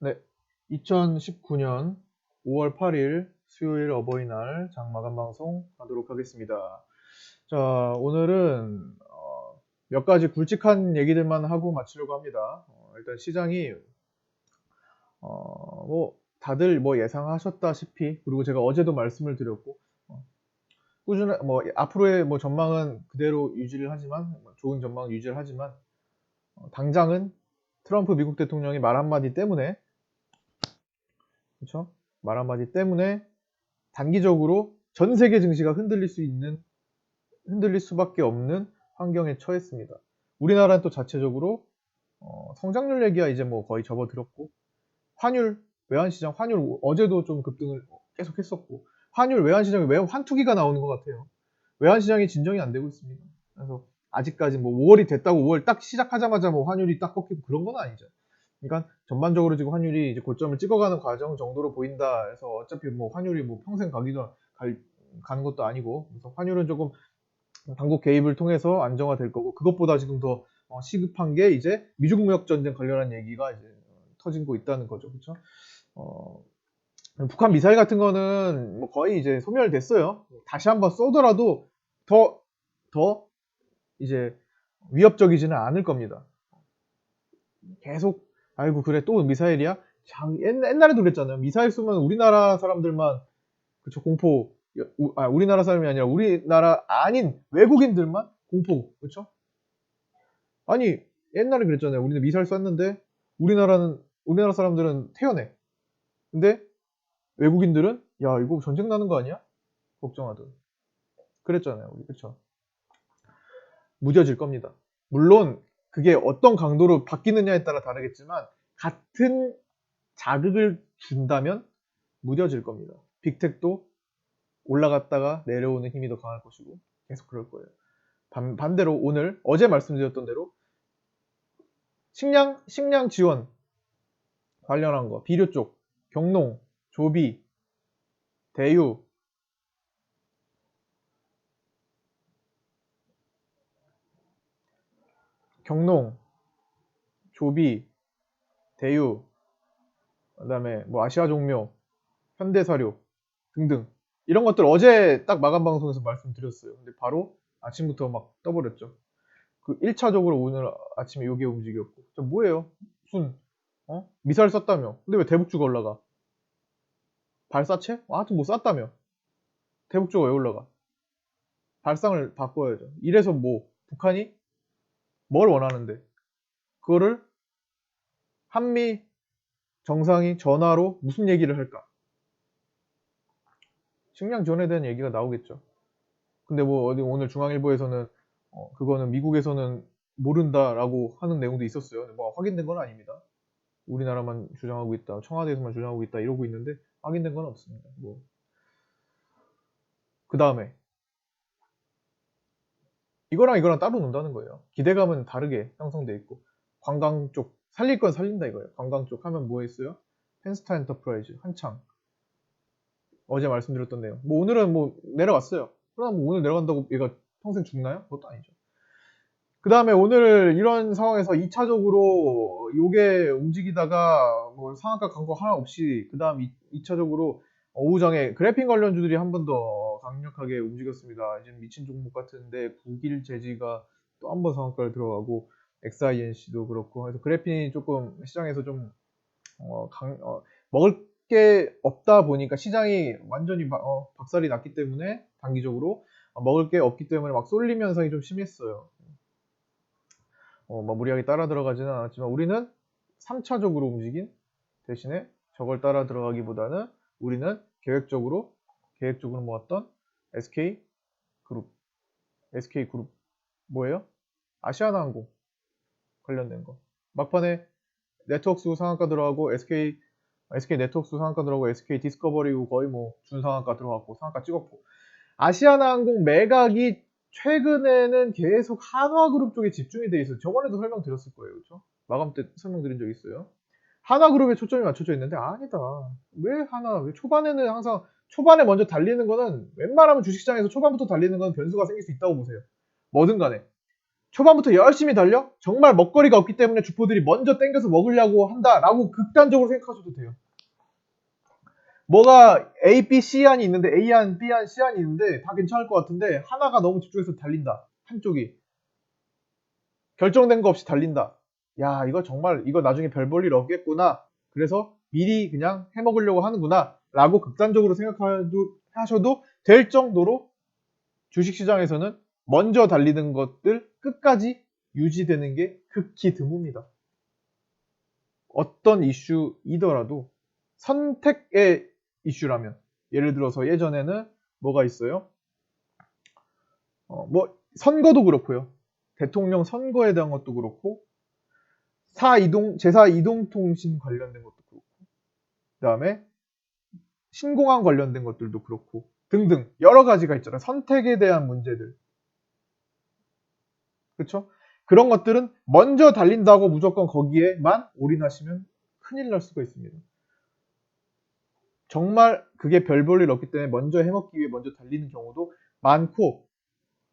네, 2019년 5월 8일 수요일 어버이날 장마감 방송 하도록 하겠습니다. 자, 오늘은 몇 가지 굵직한 얘기들만 하고 마치려고 합니다. 일단 시장이 뭐 다들 뭐 예상하셨다시피, 그리고 제가 어제도 말씀을 드렸고, 꾸준한 뭐 앞으로의 뭐 전망은 그대로 유지를 하지만, 좋은 전망 유지를 하지만, 당장은 트럼프 미국 대통령이 말 한마디 때문에, 그렇죠? 말 한마디 때문에 단기적으로 전 세계 증시가 흔들릴 수밖에 없는 환경에 처했습니다. 우리나라는 또 자체적으로 성장률 얘기야 이제 뭐 거의 접어들었고, 환율, 외환시장 환율 어제도 좀 급등을 계속 했었고, 환율, 외환시장에 매우 환투기가 나오는 것 같아요. 외환시장이 진정이 안 되고 있습니다. 그래서 아직까지 뭐 5월이 됐다고 5월 딱 시작하자마자 뭐 환율이 딱 꺾이고 그런 건 아니죠. 그러니까 전반적으로 지금 환율이 이제 고점을 찍어가는 과정 정도로 보인다 해서 어차피 뭐 환율이 뭐 평생 가는 것도 아니고, 그래서 환율은 조금 당국 개입을 통해서 안정화될 거고, 그것보다 지금 더 시급한 게 이제 미중 무역 전쟁 관련한 얘기가 이제 터지고 있다는 거죠. 그렇죠? 어, 북한 미사일 같은 거는 뭐 거의 이제 소멸됐어요. 다시 한번 쏘더라도 더 이제 위협적이지는 않을 겁니다. 계속 아이고 그래 또 미사일이야? 옛날에도 그랬잖아요. 미사일 쏘면 우리나라 사람들만 그쵸 공포, 우리나라 사람이 아니라 우리나라 아닌 외국인들만 공포, 그쵸? 아니 옛날에 그랬잖아요. 우리는 미사일 쐈는데 우리나라 사람들은 태연해. 근데 외국인들은 야 이거 전쟁 나는 거 아니야? 걱정하던. 그랬잖아요. 우리 그쵸? 무뎌질 겁니다. 물론 그게 어떤 강도로 바뀌느냐에 따라 다르겠지만 같은 자극을 준다면 무뎌질 겁니다. 빅텍도 올라갔다가 내려오는 힘이 더 강할 것이고 계속 그럴 거예요. 반대로 오늘 어제 말씀드렸던 대로 식량 지원 관련한 거, 비료 쪽, 경농, 조비, 대유, 경농, 조비, 대유, 그다음에 뭐 아시아 종묘, 현대사료 등등 이런 것들 어제 딱 마감 방송에서 말씀드렸어요. 근데 바로 아침부터 막 떠버렸죠. 그 1차적으로 오늘 아침에 요게 움직였고, 저 뭐예요? 무슨 미사일 쐈다며? 근데 왜 대북주가 올라가? 발사체? 하여튼 뭐 쐈다며? 대북주가 왜 올라가? 발상을 바꿔야죠. 이래서 뭐 북한이 뭘 원하는데 그거를 한미 정상이 전화로 무슨 얘기를 할까? 식량 지원에 대한 얘기가 나오겠죠. 근데 뭐 어디 오늘 중앙일보에서는 그거는 미국에서는 모른다라고 하는 내용도 있었어요. 뭐 확인된 건 아닙니다. 우리나라만 주장하고 있다, 청와대에서만 주장하고 있다 이러고 있는데 확인된 건 없습니다. 뭐 그 다음에 이거랑 따로 논다는 거예요. 기대감은 다르게 형성돼 있고, 관광 쪽 살릴 건 살린다 이거예요. 관광 쪽 하면 뭐 했어요? 펜스타 엔터프라이즈 한창 어제 말씀드렸던 내용. 뭐 오늘은 뭐 내려갔어요. 그럼 뭐 오늘 내려간다고 얘가 평생 죽나요? 그것도 아니죠. 그 다음에 오늘 이런 상황에서 2차적으로 요게 움직이다가 뭐 상한가 간 거 하나 없이 그 다음 2차적으로 오후장에 그래핀 관련주들이 한 번 더 강력하게 움직였습니다. 이제 미친 종목 같은데 국일제지가 또 한 번 상한가를 들어가고 XINC도 그렇고 해서 그래핀이 조금 시장에서 좀 먹을 게 없다 보니까 시장이 완전히 박살이 났기 때문에 단기적으로 먹을 게 없기 때문에 막 쏠림 현상이 좀 심했어요. 뭐 무리하게 따라 들어가지는 않았지만 우리는 3차적으로 움직인 대신에 저걸 따라 들어가기보다는 우리는 계획적으로 모았던 SK그룹, SK그룹 뭐예요? 아시아나항공 관련된 거. 막판에 네트워크스 상한가 들어가고 SK 네트워크스 상한가 들어가고 SK 디스커버리고 거의 뭐 준상한가 들어갔고 상한가 찍었고, 아시아나항공 매각이 최근에는 계속 한화그룹 쪽에 집중이 돼 있어요. 저번에도 설명드렸을 거예요. 그렇죠? 마감 때 설명드린 적 있어요. 한화그룹에 초점이 맞춰져 있는데 아니다. 왜 초반에는 항상 초반에 먼저 달리는 거는 웬만하면 주식시장에서 초반부터 달리는 건 변수가 생길 수 있다고 보세요. 뭐든 간에. 초반부터 열심히 달려? 정말 먹거리가 없기 때문에 주포들이 먼저 땡겨서 먹으려고 한다라고 극단적으로 생각하셔도 돼요. 뭐가 A, B, C안이 있는데 A안, B안, C안이 있는데 다 괜찮을 것 같은데 하나가 너무 집중해서 달린다. 한쪽이. 결정된 거 없이 달린다. 야, 이거 정말 이거 나중에 별 볼 일 없겠구나. 그래서 미리 그냥 해먹으려고 하는구나. 라고 극단적으로 생각하셔도 될 정도로 주식시장에서는 먼저 달리는 것들 끝까지 유지되는 게 극히 드뭅니다. 어떤 이슈이더라도 선택의 이슈라면 예를 들어서 예전에는 뭐가 있어요? 뭐 선거도 그렇고요. 대통령 선거에 대한 것도 그렇고 제사 이동통신 관련된 것도 그렇고 그 다음에 신공항 관련된 것들도 그렇고 등등 여러 가지가 있잖아요. 선택에 대한 문제들. 그렇죠? 그런 것들은 먼저 달린다고 무조건 거기에만 올인하시면 큰일 날 수가 있습니다. 정말 그게 별 볼 일 없기 때문에 먼저 해먹기 위해 먼저 달리는 경우도 많고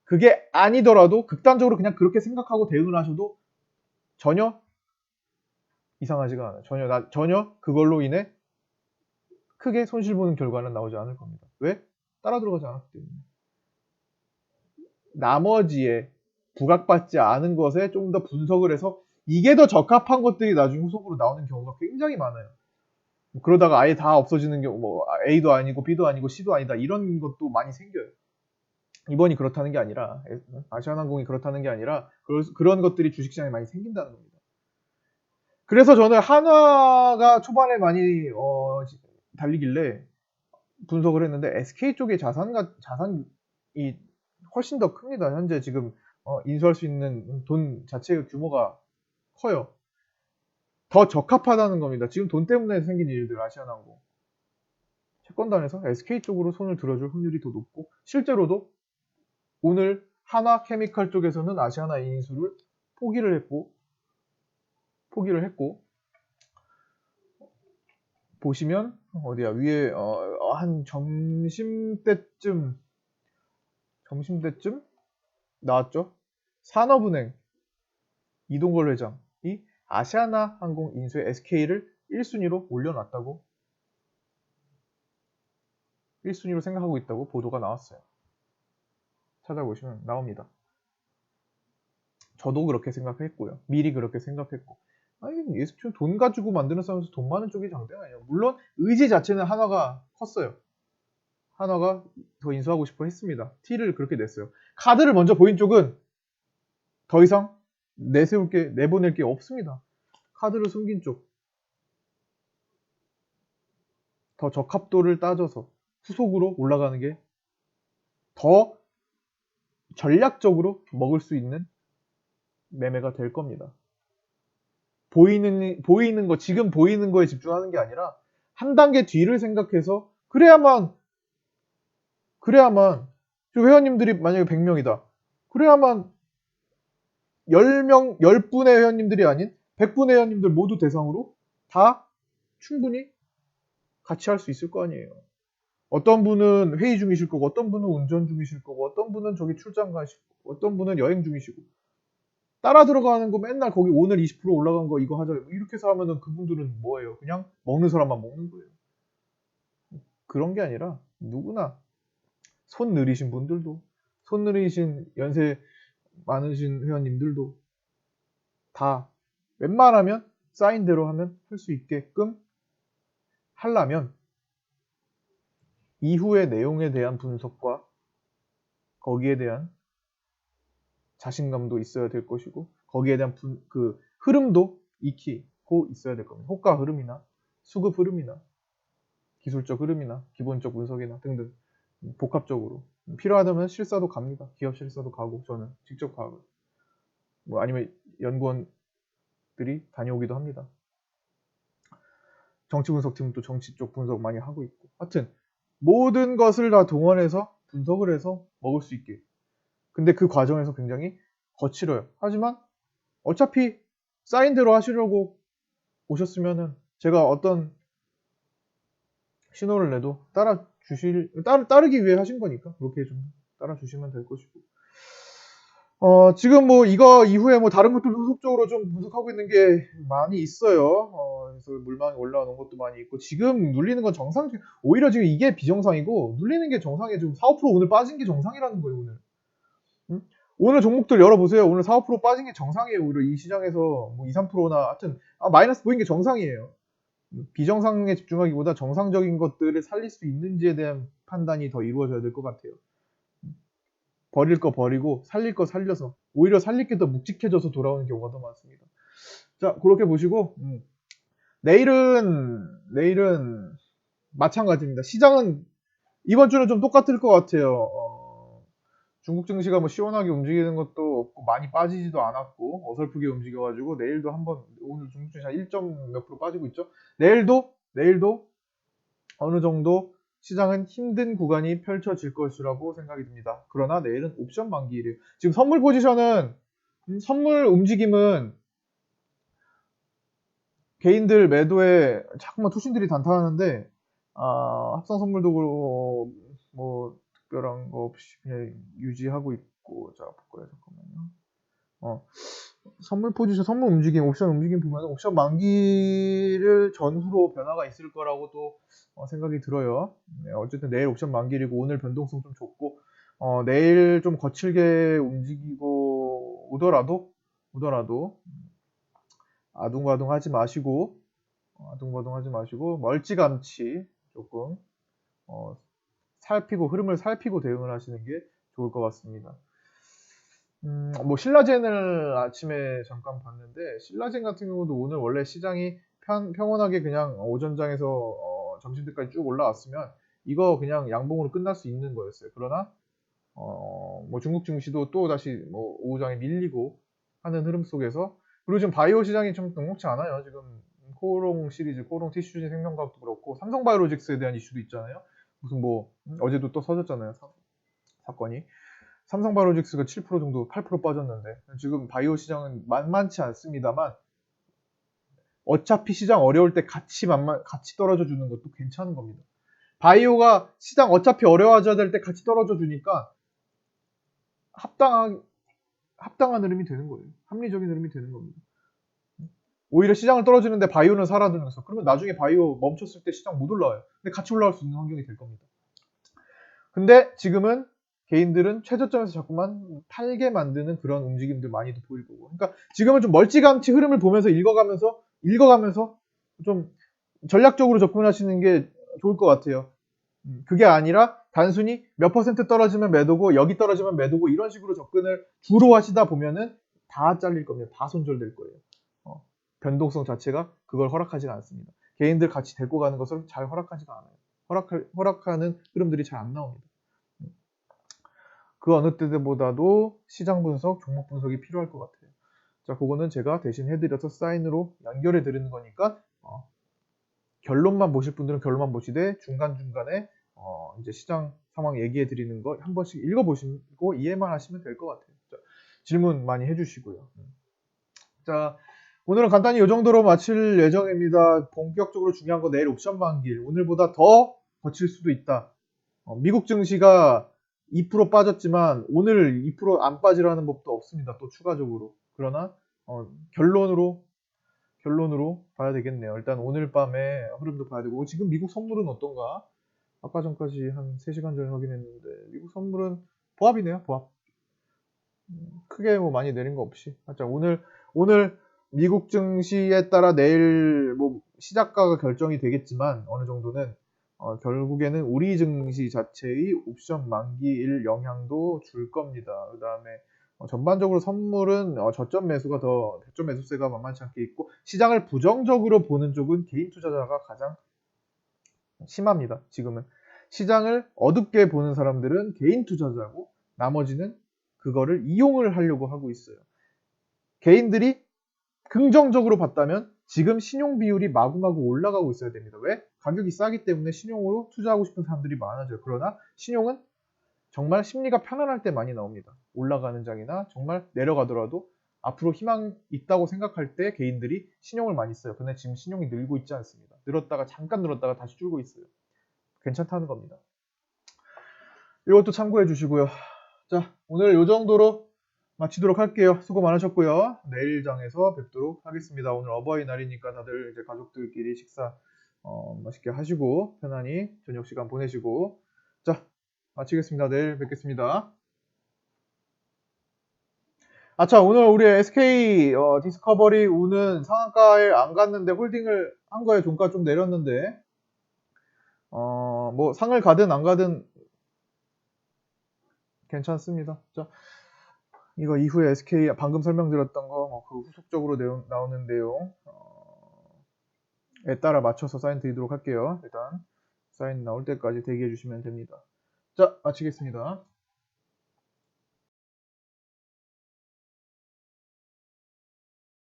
그게 아니더라도 극단적으로 그냥 그렇게 생각하고 대응을 하셔도 전혀 이상하지가 않아요. 전혀 그걸로 인해 크게 손실보는 결과는 나오지 않을 겁니다. 왜? 따라 들어가지 않았기 때문에. 나머지에 부각받지 않은 것에 좀 더 분석을 해서 이게 더 적합한 것들이 나중에 후속으로 나오는 경우가 굉장히 많아요. 그러다가 아예 다 없어지는 경우, 뭐 A도 아니고 B도 아니고 C도 아니다 이런 것도 많이 생겨요. 이번이 그렇다는 게 아니라 아시아나항공이 그렇다는 게 아니라 그런 것들이 주식시장에 많이 생긴다는 겁니다. 그래서 저는 한화가 초반에 많이 달리길래 분석을 했는데 SK 쪽의 자산이 훨씬 더 큽니다. 현재 지금 인수할 수 있는 돈 자체의 규모가 커요. 더 적합하다는 겁니다. 지금 돈 때문에 생긴 일들 아시아나항공. 채권단에서 SK 쪽으로 손을 들어줄 확률이 더 높고 실제로도 오늘 하나케미칼 쪽에서는 아시아나 인수를 포기를 했고 보시면 어디야 위에 한 점심때쯤 나왔죠. 산업은행 이동걸 회장이 아시아나항공 인수에 SK를 1순위로 올려놨다고 1순위로 생각하고 있다고 보도가 나왔어요. 찾아보시면 나옵니다. 저도 그렇게 생각했고요. 미리 그렇게 생각했고. 아니, 예스큐 돈 가지고 만드는 싸움에서 돈 많은 쪽이 장대가 아니에요. 물론 의지 자체는 한화가 컸어요. 한화가 더 인수하고 싶어 했습니다. T를 그렇게 냈어요. 카드를 먼저 보인 쪽은 더 이상 내보낼 게 없습니다. 카드를 숨긴 쪽. 더 적합도를 따져서 후속으로 올라가는 게 더 전략적으로 먹을 수 있는 매매가 될 겁니다. 지금 보이는 거에 집중하는 게 아니라 한 단계 뒤를 생각해서 그래야만 회원님들이 만약에 100명이다. 그래야만 10분의 회원님들이 아닌 100분의 회원님들 모두 대상으로 다 충분히 같이 할 수 있을 거 아니에요. 어떤 분은 회의 중이실 거고, 어떤 분은 운전 중이실 거고, 어떤 분은 저기 출장 가시고, 어떤 분은 여행 중이시고. 따라 들어가는 거 맨날 거기 오늘 20% 올라간 거 이거 하자. 이렇게 해서 하면은 그분들은 뭐예요? 그냥 먹는 사람만 먹는 거예요. 그런 게 아니라 누구나 손 느리신 분들도, 손 느리신 연세 많으신 회원님들도 다 웬만하면 쌓인 대로 하면 할 수 있게끔 하려면 이후의 내용에 대한 분석과 거기에 대한 자신감도 있어야 될 것이고 거기에 대한 그 흐름도 익히고 있어야 될 겁니다. 호가 흐름이나 수급 흐름이나 기술적 흐름이나 기본적 분석이나 등등 복합적으로 필요하다면 실사도 갑니다. 기업 실사도 가고 저는 직접 가고 뭐 아니면 연구원들이 다녀오기도 합니다. 정치 분석팀은 또 정치 쪽 분석 많이 하고 있고 하여튼 모든 것을 다 동원해서 분석을 해서 먹을 수 있게 근데 그 과정에서 굉장히 거칠어요. 하지만 어차피 쌓인 대로 하시려고 오셨으면은 제가 어떤 신호를 내도 따르기 위해 하신 거니까 그렇게 좀 따라 주시면 될 것이고 지금 뭐 이거 이후에 뭐 다른 것들도 후속적으로 좀 분석하고 있는 게 많이 있어요. 그래서 물망이 올라오는 것도 많이 있고, 지금 눌리는 건 오히려 지금 이게 비정상이고, 눌리는 게 정상이에요. 지금 4~5% 오늘 빠진 게 정상이라는 거예요, 오늘. 응? 오늘 종목들 열어보세요. 오늘 4~5% 빠진 게 정상이에요. 오히려 이 시장에서 뭐 2~3%나 하여튼, 마이너스 보인 게 정상이에요. 비정상에 집중하기보다 정상적인 것들을 살릴 수 있는지에 대한 판단이 더 이루어져야 될 것 같아요. 버릴 거 버리고 살릴 거 살려서, 오히려 살릴 게 더 묵직해져서 돌아오는 경우가 더 많습니다. 자, 그렇게 보시고, 내일은 마찬가지입니다. 시장은 이번 주는 좀 똑같을 것 같아요. 중국 증시가 뭐 시원하게 움직이는 것도 없고 많이 빠지지도 않았고 어설프게 움직여가지고, 내일도 한번, 오늘 중국 증시 한 1점 몇 프로 빠지고 있죠. 내일도 어느 정도 시장은 힘든 구간이 펼쳐질 것이라고 생각이 듭니다. 그러나 내일은 옵션 만기일이에요. 지금 선물 움직임은 개인들 매도에 자꾸만 투신들이 단타하는데, 합성 선물도 그렇고 뭐 특별한 거 없이 그냥 유지하고 있고. 자, 볼까요? 잠깐만요. 선물 포지션, 선물 움직임, 옵션 움직임 보면 옵션 만기를 전후로 변화가 있을 거라고 또 생각이 들어요. 네, 어쨌든 내일 옵션 만기이고 오늘 변동성 좀 좋고, 내일 좀 거칠게 움직이고 오더라도 아둥바둥하지 마시고, 멀찌감치 조금 흐름을 살피고 대응을 하시는 게 좋을 것 같습니다. 뭐 신라젠을 아침에 잠깐 봤는데, 신라젠 같은 경우도 오늘 원래 시장이 평온하게 그냥 오전장에서 점심때까지 쭉 올라왔으면 이거 그냥 양봉으로 끝날 수 있는 거였어요. 그러나 뭐 중국 증시도 또 다시 뭐 오후장에 밀리고 하는 흐름 속에서, 그리고 지금 바이오 시장이 좀 녹록치 않아요. 지금 코오롱 시리즈, 코오롱 티슈진 생명과학도 그렇고 삼성바이오로직스에 대한 이슈도 있잖아요. 무슨 뭐 어제도 또 터졌잖아요, 사건이. 삼성바이오로직스가 7% 정도, 8% 빠졌는데, 지금 바이오 시장은 만만치 않습니다만, 어차피 시장 어려울 때 같이 떨어져 주는 것도 괜찮은 겁니다. 바이오가 시장 어차피 어려워져야 될 때 같이 떨어져 주니까 합당한 흐름이 되는 거예요. 합리적인 흐름이 되는 겁니다. 오히려 시장을 떨어지는데 바이오는 살아들면서, 그러면 나중에 바이오 멈췄을 때 시장 못 올라와요. 근데 같이 올라올 수 있는 환경이 될 겁니다. 근데 지금은 개인들은 최저점에서 자꾸만 팔게 만드는 그런 움직임들 많이도 보일 거고. 그러니까 지금은 좀 멀찌감치 흐름을 보면서 읽어가면서 좀 전략적으로 접근하시는 게 좋을 것 같아요. 그게 아니라 단순히 몇 퍼센트 떨어지면 매도고 여기 떨어지면 매도고 이런 식으로 접근을 주로 하시다 보면은 다 잘릴 겁니다. 다 손절될 거예요. 변동성 자체가 그걸 허락하지가 않습니다. 개인들 같이 데리고 가는 것을 잘 허락하지가 않아요. 허락하는 흐름들이 잘 안 나옵니다. 그 어느 때보다도 시장 분석, 종목 분석이 필요할 것 같아요. 자, 그거는 제가 대신 해드려서 사인으로 연결해 드리는 거니까, 결론만 보실 분들은 결론만 보시되 중간중간에 이제 시장 상황 얘기해 드리는 거 한 번씩 읽어보시고 이해만 하시면 될 것 같아요. 자, 질문 많이 해주시고요. 자, 오늘은 간단히 이 정도로 마칠 예정입니다. 본격적으로 중요한 거 내일 옵션 만기일. 오늘보다 더 거칠 수도 있다. 미국 증시가 2% 빠졌지만 오늘 2%안 빠지라는 법도 없습니다. 또 추가적으로. 그러나 결론으로 봐야 되겠네요. 일단 오늘 밤에 흐름도 봐야 되고, 지금 미국 선물은 어떤가? 아까 전까지 한 3시간 전에 확인했는데 미국 선물은 보합이네요. 보합. 크게 뭐 많이 내린 거 없이. 자, 오늘 미국 증시에 따라 내일 뭐 시작가가 결정이 되겠지만 어느 정도는 결국에는 우리 증시 자체의 옵션 만기일 영향도 줄 겁니다. 그 다음에 전반적으로 선물은 저점 매수세가 만만치 않게 있고, 시장을 부정적으로 보는 쪽은 개인 투자자가 가장 심합니다. 지금은 시장을 어둡게 보는 사람들은 개인 투자자고, 나머지는 그거를 이용을 하려고 하고 있어요. 개인들이 긍정적으로 봤다면 지금 신용 비율이 마구마구 올라가고 있어야 됩니다. 왜? 가격이 싸기 때문에 신용으로 투자하고 싶은 사람들이 많아져요. 그러나 신용은 정말 심리가 편안할 때 많이 나옵니다. 올라가는 장이나 정말 내려가더라도 앞으로 희망 있다고 생각할 때 개인들이 신용을 많이 써요. 근데 지금 신용이 늘고 있지 않습니다. 잠깐 늘었다가 다시 줄고 있어요. 괜찮다는 겁니다. 이것도 참고해 주시고요. 자, 오늘 이 정도로 마치도록 할게요. 수고 많으셨고요. 내일 장에서 뵙도록 하겠습니다. 오늘 어버이날이니까 다들 이제 가족들끼리 식사 맛있게 하시고 편안히 저녁 시간 보내시고 자 마치겠습니다. 내일 뵙겠습니다. 아차 오늘 우리 SK 디스커버리 우는 상한가에 안 갔는데 홀딩을 한 거에 종가 좀 내렸는데 뭐 상을 가든 안 가든 괜찮습니다. 자, 이거 이후에 SK 방금 설명드렸던 거 그 후속적으로 나오는 내용에 따라 맞춰서 사인 드리도록 할게요. 일단 사인 나올 때까지 대기해 주시면 됩니다. 자, 마치겠습니다.